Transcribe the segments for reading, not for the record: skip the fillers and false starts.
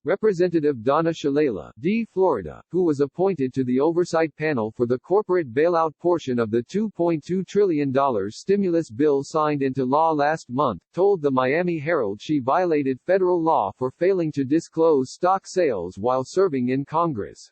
Representative Donna Shalala, D. Florida, who was appointed to the oversight panel for the corporate bailout portion of the $2.2 trillion stimulus bill signed into law last month, told the Miami Herald she violated federal law for failing to disclose stock sales while serving in Congress.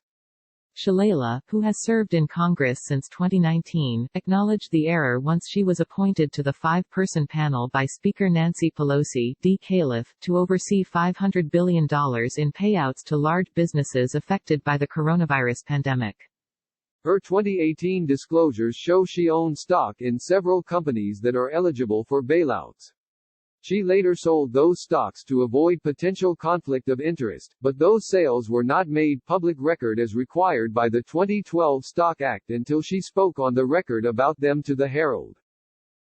Shalala, who has served in Congress since 2019, acknowledged the error once she was appointed to the five-person panel by Speaker Nancy Pelosi, D-Fla, to oversee $500 billion in payouts to large businesses affected by the coronavirus pandemic. Her 2018 disclosures show she owned stock in several companies that are eligible for bailouts. She later sold those stocks to avoid potential conflict of interest, but those sales were not made public record as required by the 2012 Stock Act until she spoke on the record about them to the Herald.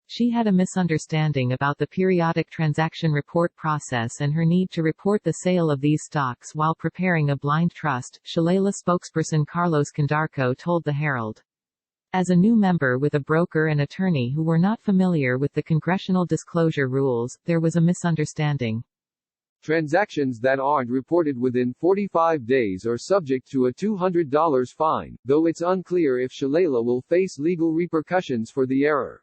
She had a misunderstanding about the periodic transaction report process and her need to report the sale of these stocks while preparing a blind trust, Shalala spokesperson Carlos Condarco told the Herald. As a new member with a broker and attorney who were not familiar with the congressional disclosure rules, there was a misunderstanding. Transactions that aren't reported within 45 days are subject to a $200 fine, though it's unclear if Shalala will face legal repercussions for the error.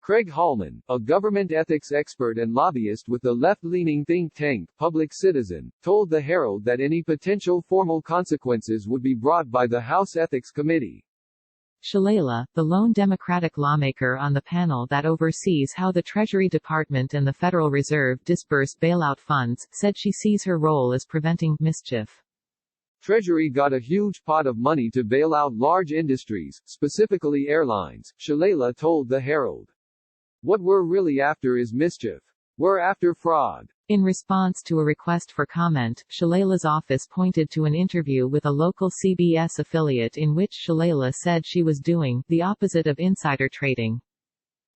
Craig Hallman, a government ethics expert and lobbyist with the left-leaning think tank Public Citizen, told the Herald that any potential formal consequences would be brought by the House Ethics Committee. Shalala, the lone Democratic lawmaker on the panel that oversees how the Treasury Department and the Federal Reserve disburse bailout funds, said she sees her role as preventing mischief. Treasury got a huge pot of money to bail out large industries, specifically airlines, Shalala told the Herald. What we're really after is mischief. We're after fraud. In response to a request for comment, Shalala's office pointed to an interview with a local CBS affiliate in which Shalala said she was doing the opposite of insider trading.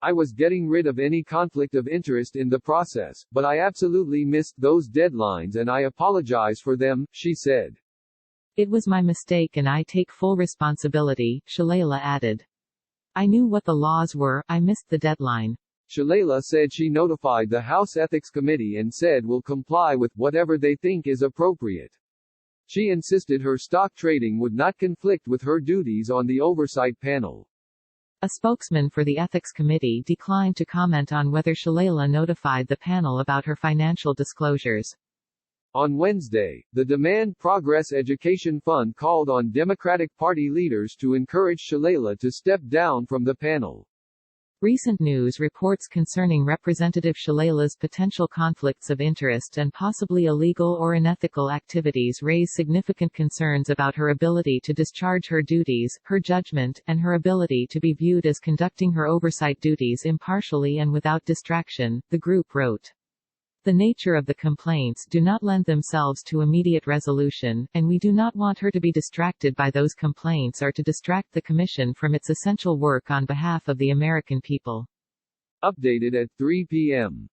I was getting rid of any conflict of interest in the process, but I absolutely missed those deadlines and I apologize for them, she said. It was my mistake and I take full responsibility, Shalala added. I knew what the laws were, I missed the deadline. Shalala said she notified the House Ethics Committee and said will comply with whatever they think is appropriate. She insisted her stock trading would not conflict with her duties on the oversight panel. A spokesman for the Ethics Committee declined to comment on whether Shalala notified the panel about her financial disclosures. On Wednesday, the Demand Progress Education Fund called on Democratic Party leaders to encourage Shalala to step down from the panel. Recent news reports concerning Representative Shalala's potential conflicts of interest and possibly illegal or unethical activities raise significant concerns about her ability to discharge her duties, her judgment, and her ability to be viewed as conducting her oversight duties impartially and without distraction, the group wrote. The nature of the complaints do not lend themselves to immediate resolution, and we do not want her to be distracted by those complaints or to distract the Commission from its essential work on behalf of the American people. Updated at 3 p.m.